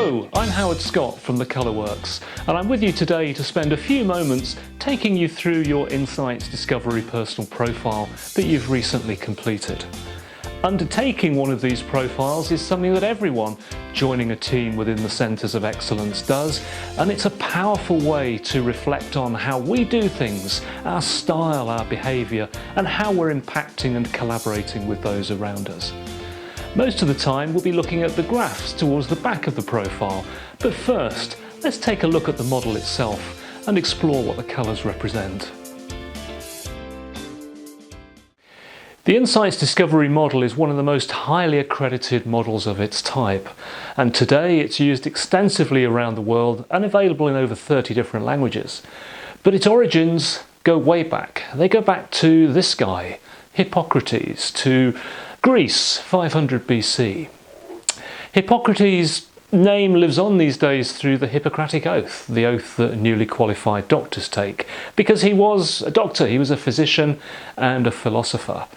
Hello, I'm Howard Scott from The Colourworks, and I'm with you today to spend a few moments taking you through your Insights Discovery personal profile that you've recently completed. Undertaking one of these profiles is something that everyone joining a team within the Centres of Excellence does, and it's a powerful way to reflect on how we do things, our style, our behaviour, and how we're impacting and collaborating with those around us. Most of the time we'll be looking at the graphs towards the back of the profile, but first let's take a look at the model itself and explore what the colours represent. The Insights Discovery model is one of the most highly accredited models of its type, and today it's used extensively around the world and available in over 30 different languages. But its origins go way back. They go back to this guy, Hippocrates, to Greece, 500 BC. Hippocrates' name lives on these days through the Hippocratic Oath, the oath that newly qualified doctors take, because he was a doctor, he was a physician and a philosopher.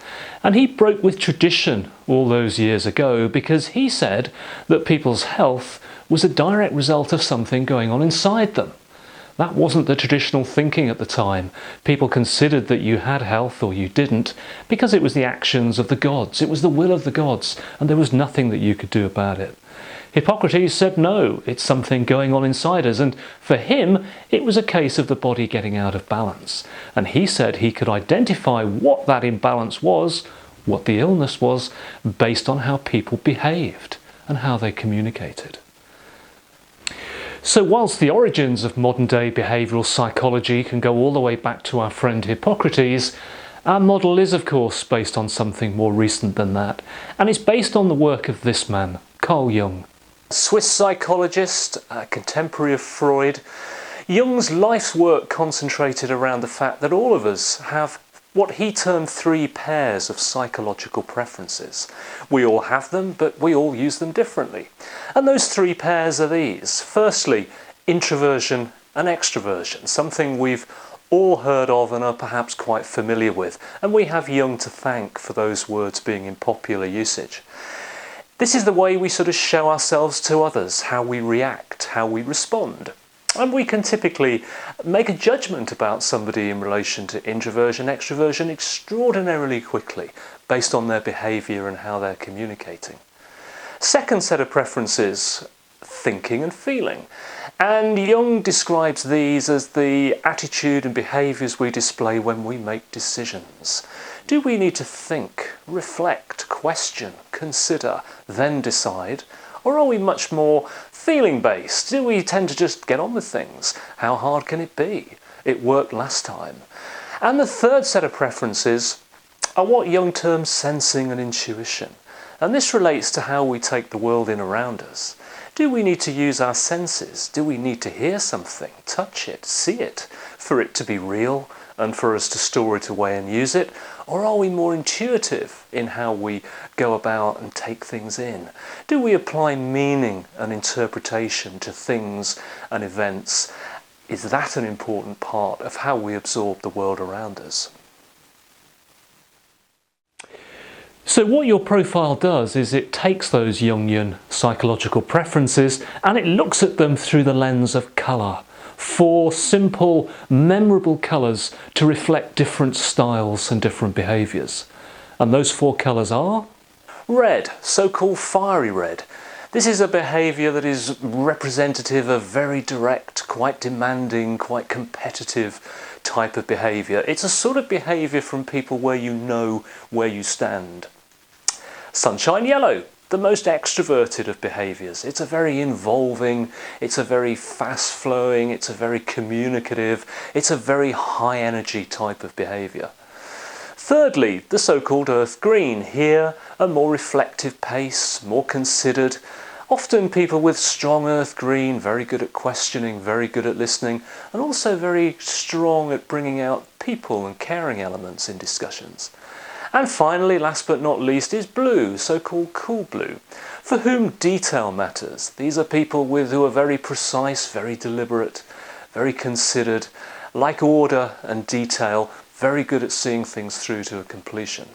And he broke with tradition all those years ago because he said that people's health was a direct result of something going on inside them. That wasn't the traditional thinking at the time. People considered that you had health or you didn't because it was the actions of the gods, it was the will of the gods, and there was nothing that you could do about it. Hippocrates said no, it's something going on inside us, and for him it was a case of the body getting out of balance. And he said he could identify what that imbalance was, what the illness was, based on how people behaved and how they communicated. So whilst the origins of modern day behavioural psychology can go all the way back to our friend Hippocrates, our model is of course based on something more recent than that, and it's based on the work of this man, Carl Jung. Swiss psychologist, contemporary of Freud. Jung's life's work concentrated around the fact that all of us have what he termed three pairs of psychological preferences. We all have them, but we all use them differently. And those three pairs are these. Firstly, introversion and extroversion, something we've all heard of and are perhaps quite familiar with, and we have Jung to thank for those words being in popular usage. This is the way we sort of show ourselves to others, how we react, how we respond. And we can typically make a judgment about somebody in relation to introversion, extroversion extraordinarily quickly, based on their behaviour and how they're communicating. Second set of preferences, thinking and feeling. And Jung describes these as the attitude and behaviours we display when we make decisions. Do we need to think, reflect, question, consider, then decide? Or are we much more feeling-based? Do we tend to just get on with things? How hard can it be? It worked last time. And the third set of preferences are what Jung terms sensing and intuition. And this relates to how we take the world in around us. Do we need to use our senses? Do we need to hear something, touch it, see it, for it to be real and for us to store it away and use it? Or are we more intuitive in how we go about and take things in? Do we apply meaning and interpretation to things and events? Is that an important part of how we absorb the world around us? So what your profile does is it takes those Jungian psychological preferences and it looks at them through the lens of colour. Four simple, memorable colours to reflect different styles and different behaviours. And those four colours are? Red, so-called fiery red. This is a behaviour that is representative of very direct, quite demanding, quite competitive type of behaviour. It's a sort of behaviour from people where you know where you stand. Sunshine yellow, the most extroverted of behaviours. It's a very involving, it's a very fast-flowing, it's a very communicative, it's a very high energy type of behaviour. Thirdly, the so-called earth green. Here, a more reflective pace, more considered. Often people with strong earth green, very good at questioning, very good at listening, and also very strong at bringing out people and caring elements in discussions. And finally, last but not least, is blue, so-called cool blue, for whom detail matters. These are people who are very precise, very deliberate, very considered, like order and detail, very good at seeing things through to a completion.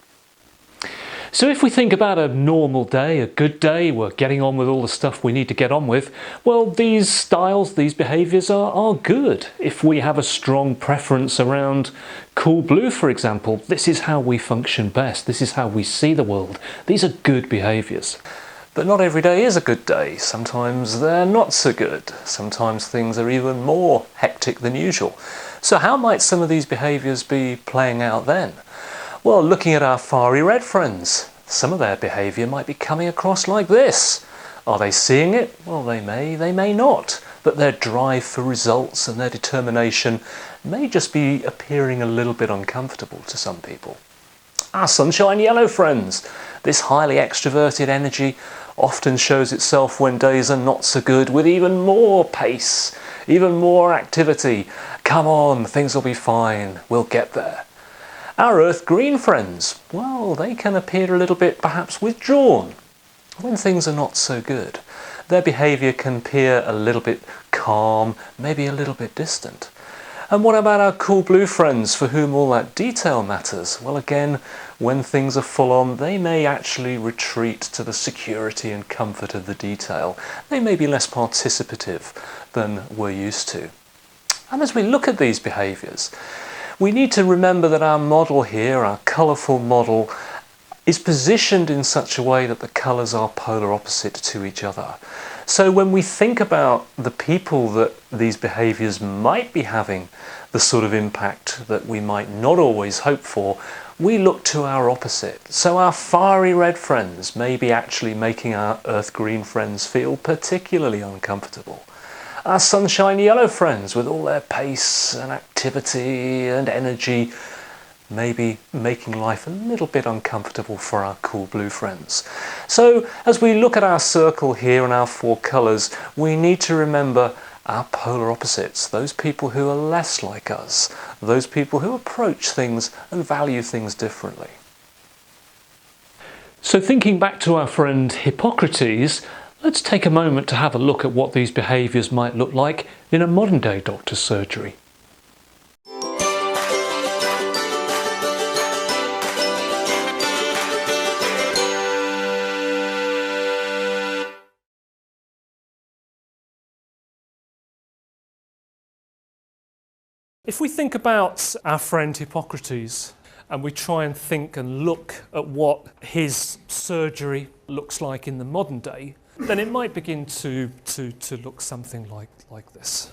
So if we think about a normal day, a good day, we're getting on with all the stuff we need to get on with, well, these styles, these behaviours are good. If we have a strong preference around cool blue, for example, this is how we function best. This is how we see the world. These are good behaviours. But not every day is a good day. Sometimes they're not so good. Sometimes things are even more hectic than usual. So how might some of these behaviours be playing out then? Well, looking at our fiery red friends, some of their behaviour might be coming across like this. Are they seeing it? Well, they may not. But their drive for results and their determination may just be appearing a little bit uncomfortable to some people. Our sunshine yellow friends, this highly extroverted energy often shows itself when days are not so good, with even more pace, even more activity. Come on, things will be fine, we'll get there. Our earth green friends, well, they can appear a little bit perhaps withdrawn when things are not so good. Their behaviour can appear a little bit calm, maybe a little bit distant. And what about our cool blue friends for whom all that detail matters? Well, again, when things are full on, they may actually retreat to the security and comfort of the detail. They may be less participative than we're used to. And as we look at these behaviours, we need to remember that our model here, our colourful model, is positioned in such a way that the colours are polar opposite to each other. So when we think about the people that these behaviours might be having the sort of impact that we might not always hope for, we look to our opposite. So our fiery red friends may be actually making our earth green friends feel particularly uncomfortable. Our sunshine yellow friends, with all their pace and activity and energy, may be making life a little bit uncomfortable for our cool blue friends. So as we look at our circle here and our four colours, we need to remember our polar opposites, those people who are less like us, those people who approach things and value things differently. So thinking back to our friend Hippocrates, let's take a moment to have a look at what these behaviours might look like in a modern day doctor's surgery. If we think about our friend Hippocrates and we try and think and look at what his surgery looks like in the modern day, then it might begin to look something like this.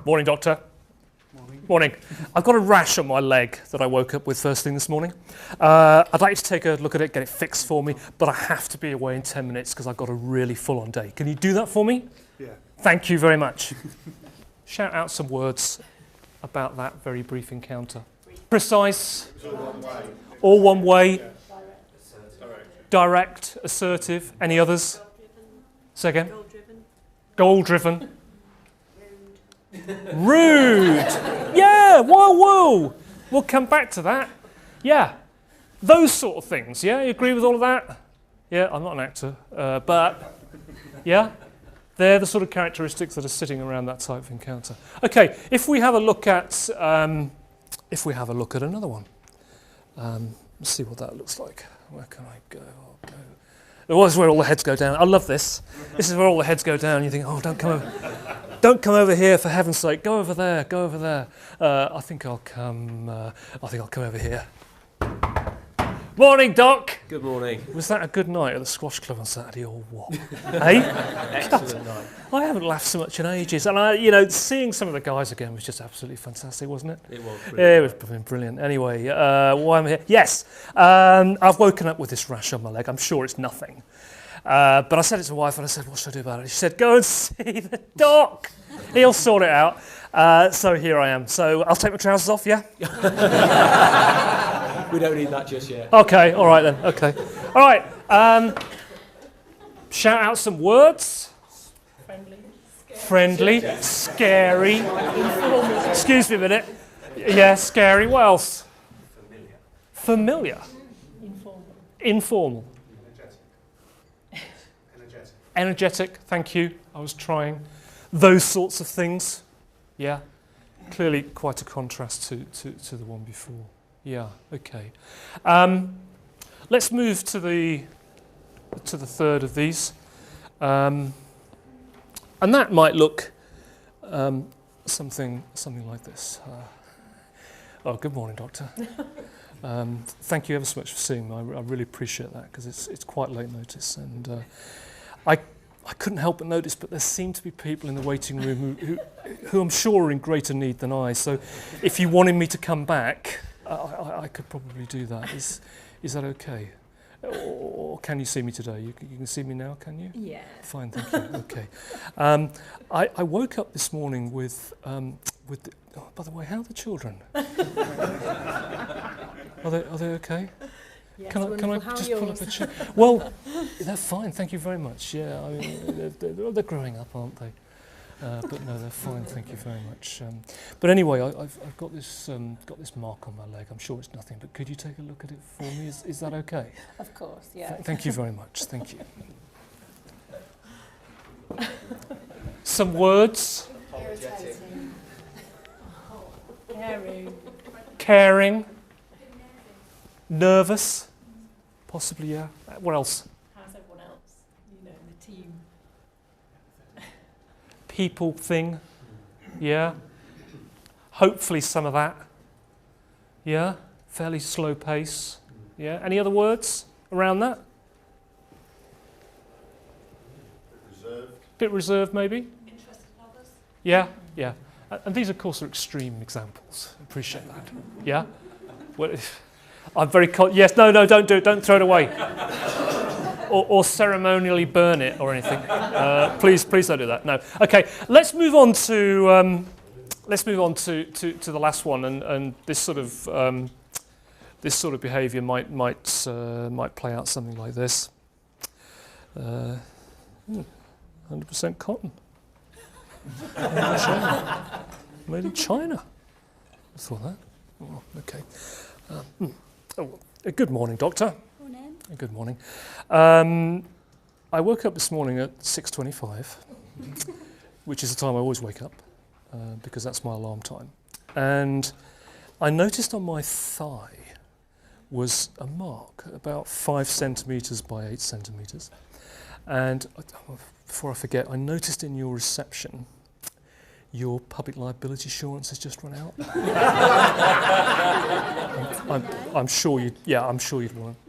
Morning, doctor. Morning. I've got a rash on my leg that I woke up with first thing this morning. I'd like you to take a look at it, get it fixed for me, but I have to be away in 10 minutes because I've got a really full-on day. Can you do that for me? Yeah. Thank you very much. Shout out some words about that very brief encounter. Precise. All one way. Direct. Assertive. Any others? Say again. Goal-driven. Goal-driven. Rude. Yeah, whoa. We'll come back to that. Yeah, those sort of things. Yeah, you agree with all of that? Yeah, I'm not an actor, but yeah, they're the sort of characteristics that are sitting around that type of encounter. Okay, if we have a look at another one, let's see what that looks like. Where can I go? I'll go. This is where all the heads go down. I love this. This is where all the heads go down. You think, oh, don't come over. Don't come over here, for heaven's sake. Go over there. Go over there. I think I'll come over here. Morning, Doc. Good morning. Was that a good night at the squash club on Saturday, or what? Hey? Excellent night. I haven't laughed so much in ages, and seeing some of the guys again was just absolutely fantastic, wasn't it? It was brilliant. Yeah, it was brilliant. Anyway, why am I here? Yes, I've woken up with this rash on my leg. I'm sure it's nothing. But I said it to my wife and I said, what should I do about it? She said, go and see the doc. He'll sort it out. So here I am. So I'll take my trousers off, yeah? We don't need that just yet. Okay, all right then. Okay. All right. Shout out some words. Friendly. Scary. Excuse me a minute. Yeah, scary. What else? Familiar. Informal. Energetic, thank you. I was trying. Those sorts of things. Yeah. Clearly quite a contrast to the one before. Yeah, okay. Let's move to the third of these. And that might look something like this. Oh, good morning, Doctor. Thank you ever so much for seeing me. I really appreciate that because it's quite late notice, and I couldn't help but notice, but there seem to be people in the waiting room who I'm sure are in greater need than I. So, if you wanted me to come back, I could probably do that. Is that okay? Or can you see me today? You can see me now, can you? Yeah. Fine, thank you. Okay. I woke up this morning with by the way, how are the children? Are they okay? Yes, Can I How just yours? pull up a chair? Well, they're fine, thank you very much. Yeah, I mean, they're growing up, aren't they? But no, they're fine, thank you very much. But anyway, I've got this mark on my leg. I'm sure it's nothing, but could you take a look at it for me? Is that okay? Of course, yeah. Thank you very much, thank you. Some words? Irritating. Caring. Caring. Nervous. Possibly, yeah. What else? How's everyone else? You know, the team. People thing. Yeah. Hopefully some of that. Yeah. Fairly slow pace. Yeah. Any other words around that? Reserved. Bit reserved, maybe? Interested in others? Yeah. Yeah. And these, of course, are extreme examples. Appreciate that. Yeah. Well, I'm very yes. No. Don't do it. Don't throw it away. Or ceremonially burn it or anything. Please don't do that. No. Okay. Let's move on to the last one, and this sort of behaviour might play out something like this. 100% cotton. Made in China. I thought that. Oh, okay. Good morning, Doctor. Morning. Good morning. I woke up this morning at 6:25, which is the time I always wake up, because that's my alarm time. And I noticed on my thigh was a mark about 5 centimetres by 8 centimetres. And before I forget, I noticed in your reception your public liability insurance has just run out. I'm sure you'd want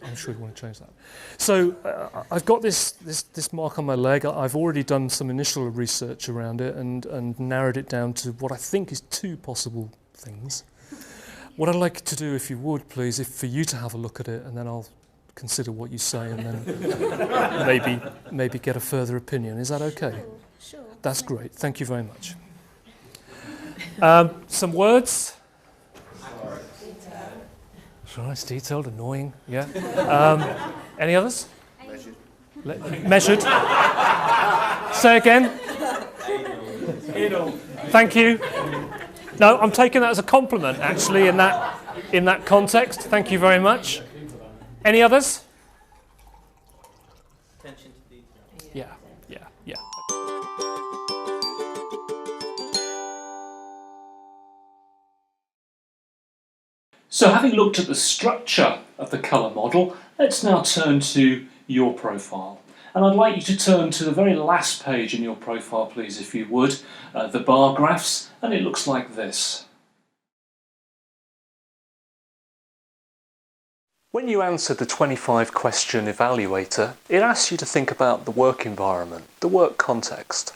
to change that. So I've got this mark on my leg. I've already done some initial research around it and narrowed it down to what I think is 2 possible things. What I'd like to do, if you would, please, is for you to have a look at it, and then I'll consider what you say, and then maybe get a further opinion. Is that okay? Sure. That's great. Thank you very much. Some words? Right, it's detailed, annoying, yeah. Any others? Measured. Say again. Thank you. No, I'm taking that as a compliment, actually, in that context. Thank you very much. Any others? Attention to detail. Yeah. So having looked at the structure of the colour model, let's now turn to your profile. And I'd like you to turn to the very last page in your profile, please, if you would, the bar graphs, and it looks like this. When you answered the 25 question evaluator, it asks you to think about the work environment, the work context.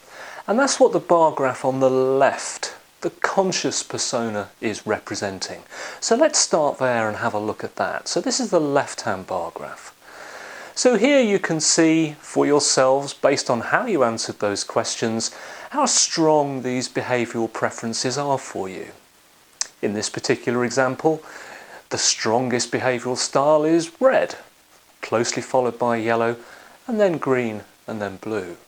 And that's what the bar graph on the left, the conscious persona, is representing. So let's start there and have a look at that. So this is the left-hand bar graph. So here you can see for yourselves, based on how you answered those questions, how strong these behavioural preferences are for you. In this particular example, the strongest behavioural style is red, closely followed by yellow, and then green, and then blue.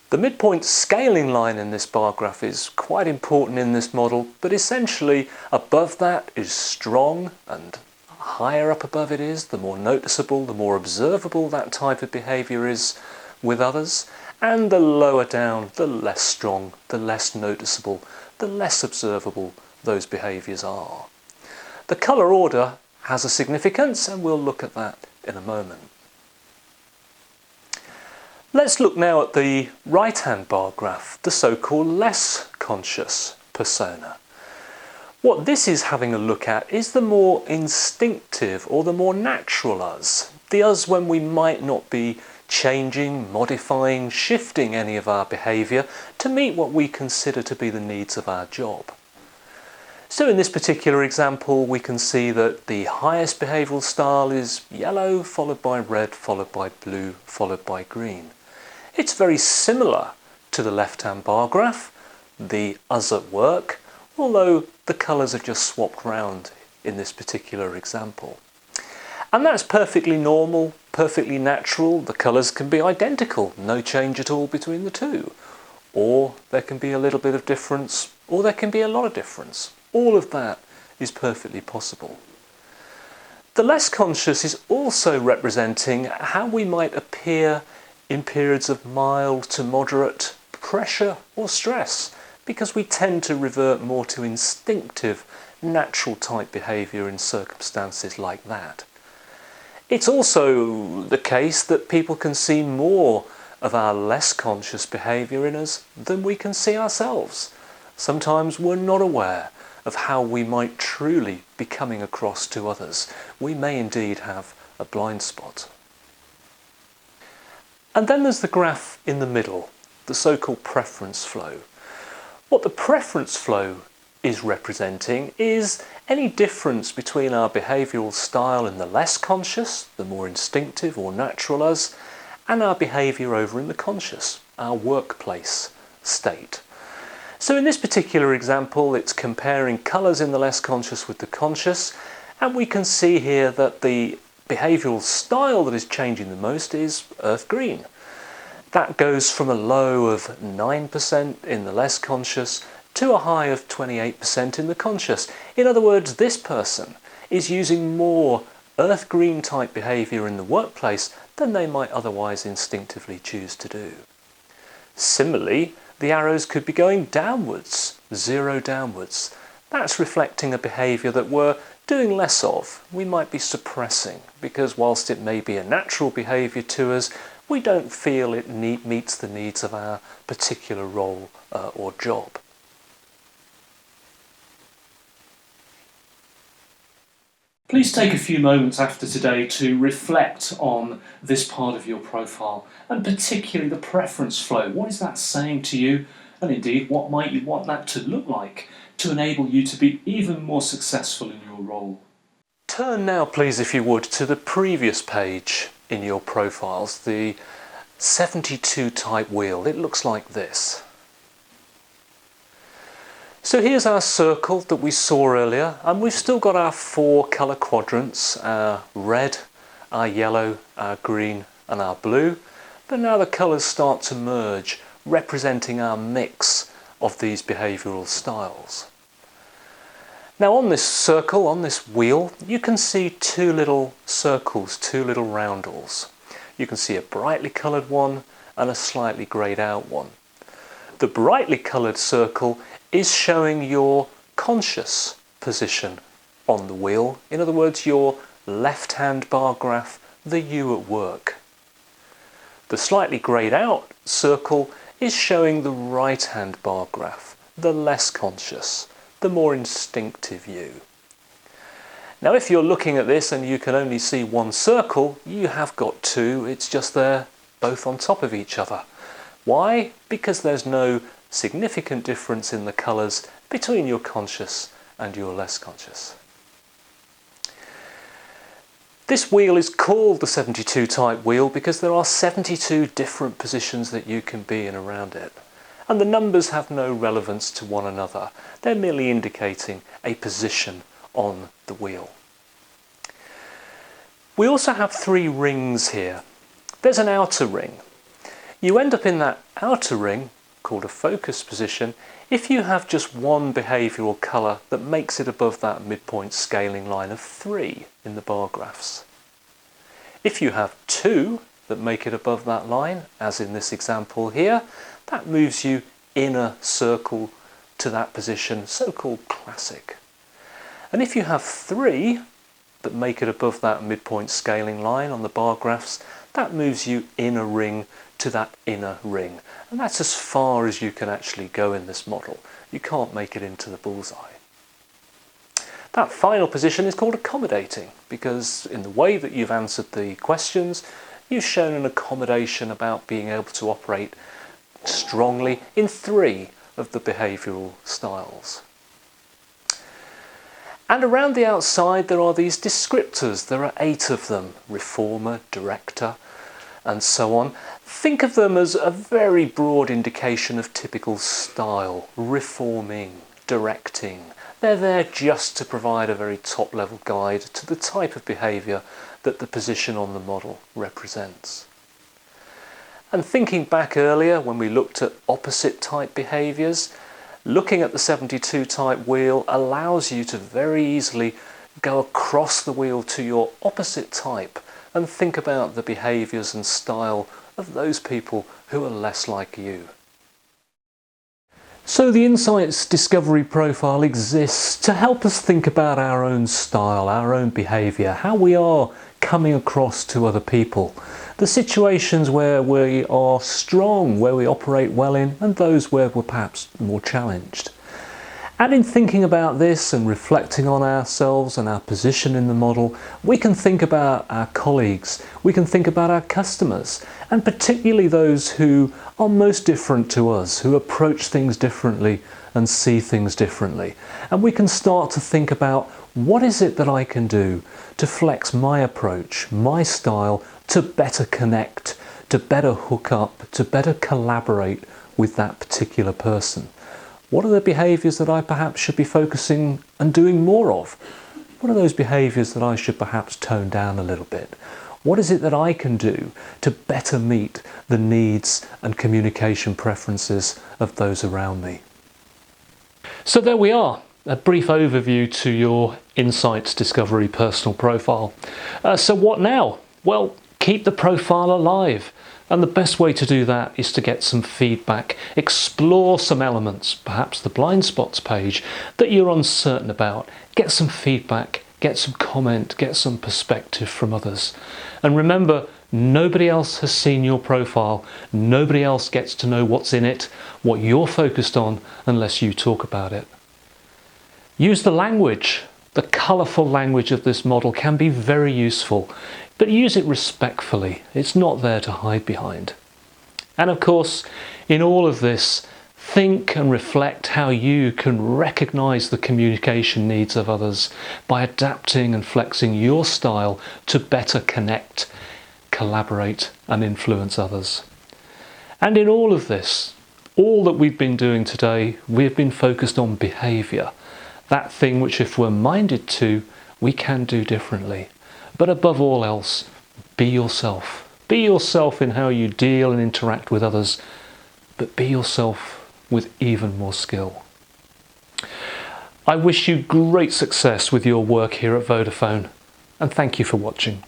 The midpoint scaling line in this bar graph is quite important in this model, but essentially above that is strong, and higher up above it is, the more noticeable, the more observable that type of behaviour is with others, and the lower down, the less strong, the less noticeable, the less observable those behaviours are. The colour order has a significance, and we'll look at that in a moment. Let's look now at the right-hand bar graph, the so-called less conscious persona. What this is having a look at is the more instinctive or the more natural us. The us when we might not be changing, modifying, shifting any of our behaviour to meet what we consider to be the needs of our job. So in this particular example, we can see that the highest behavioural style is yellow, followed by red, followed by blue, followed by green. It's very similar to the left-hand bar graph, the us at work, although the colours are just swapped round in this particular example. And that's perfectly normal, perfectly natural. The colours can be identical, no change at all between the two. Or there can be a little bit of difference, or there can be a lot of difference. All of that is perfectly possible. The less conscious is also representing how we might appear in periods of mild to moderate pressure or stress, because we tend to revert more to instinctive, natural type behaviour in circumstances like that. It's also the case that people can see more of our less conscious behaviour in us than we can see ourselves. Sometimes we're not aware of how we might truly be coming across to others. We may indeed have a blind spot. And then there's the graph in the middle, the so-called preference flow. What the preference flow is representing is any difference between our behavioural style in the less conscious, the more instinctive or natural us, and our behaviour over in the conscious, our workplace state. So in this particular example, it's comparing colours in the less conscious with the conscious, and we can see here that the behavioural style that is changing the most is earth green. That goes from a low of 9% in the less conscious to a high of 28% in the conscious. In other words, this person is using more earth green type behaviour in the workplace than they might otherwise instinctively choose to do. Similarly, the arrows could be going downwards, 0 downwards. That's reflecting a behaviour that we're doing less of. We might be suppressing, because whilst it may be a natural behaviour to us, we don't feel it meets the needs of our particular role or job. Please take a few moments after today to reflect on this part of your profile, and particularly the preference flow. What is that saying to you? And indeed, what might you want that to look like to enable you to be even more successful in your role? Turn now, please, if you would, to the previous page in your profiles, the 72 type wheel. It looks like this. So here's our circle that we saw earlier, and we've still got our 4 colour quadrants, our red, our yellow, our green and our blue, but now the colours start to merge, representing our mix of these behavioural styles. Now on this circle, on this wheel, you can see 2 little circles, 2 little roundels. You can see a brightly coloured one and a slightly greyed out one. The brightly coloured circle is showing your conscious position on the wheel. In other words, your left-hand bar graph, the you at work. The slightly greyed out circle is showing the right-hand bar graph, the less conscious, the more instinctive you. Now if you're looking at this and you can only see one circle, you have got 2, it's just there, both on top of each other. Why? Because there's no significant difference in the colours between your conscious and your less conscious. This wheel is called the 72 type wheel because there are 72 different positions that you can be in around it. And the numbers have no relevance to one another. They're merely indicating a position on the wheel. We also have 3 rings here. There's an outer ring. You end up in that outer ring, called a focus position, if you have just one behavioural colour that makes it above that midpoint scaling line of 3 in the bar graphs. If you have 2 that make it above that line, as in this example here, that moves you in a circle to that position, so-called classic. And if you have 3 that make it above that midpoint scaling line on the bar graphs, that moves you in a ring to that inner ring. And that's as far as you can actually go in this model. You can't make it into the bullseye. That final position is called accommodating, because in the way that you've answered the questions, you've shown an accommodation about being able to operate strongly in 3 of the behavioural styles. And around the outside there are these descriptors. There are 8 of them: reformer, director, and so on. Think of them as a very broad indication of typical style: reforming, directing. They're there just to provide a very top-level guide to the type of behaviour that the position on the model represents. And thinking back earlier when we looked at opposite type behaviours, looking at the 72 type wheel allows you to very easily go across the wheel to your opposite type and think about the behaviours and style of those people who are less like you. So the Insights Discovery Profile exists to help us think about our own style, our own behaviour, how we are coming across to other people, the situations where we are strong, where we operate well in, and those where we're perhaps more challenged. And in thinking about this and reflecting on ourselves and our position in the model, we can think about our colleagues, we can think about our customers, and particularly those who are most different to us, who approach things differently and see things differently. And we can start to think about, what is it that I can do to flex my approach, my style, to better connect, to better hook up, to better collaborate with that particular person? What are the behaviours that I perhaps should be focusing and doing more of? What are those behaviours that I should perhaps tone down a little bit? What is it that I can do to better meet the needs and communication preferences of those around me? So there we are, a brief overview to your Insights Discovery personal profile. So what now? Well, keep the profile alive. And the best way to do that is to get some feedback, explore some elements, perhaps the blind spots page, that you're uncertain about. Get some feedback, get some comment, get some perspective from others. And remember, nobody else has seen your profile. Nobody else gets to know what's in it, what you're focused on, unless you talk about it. Use the language. The colourful language of this model can be very useful, but use it respectfully. It's not there to hide behind. And of course, in all of this, think and reflect how you can recognise the communication needs of others by adapting and flexing your style to better connect, collaborate and influence others. And in all of this, all that we've been doing today, we've been focused on behaviour. That thing which, if we're minded to, we can do differently. But above all else, be yourself. Be yourself in how you deal and interact with others, but be yourself with even more skill. I wish you great success with your work here at Vodafone, and thank you for watching.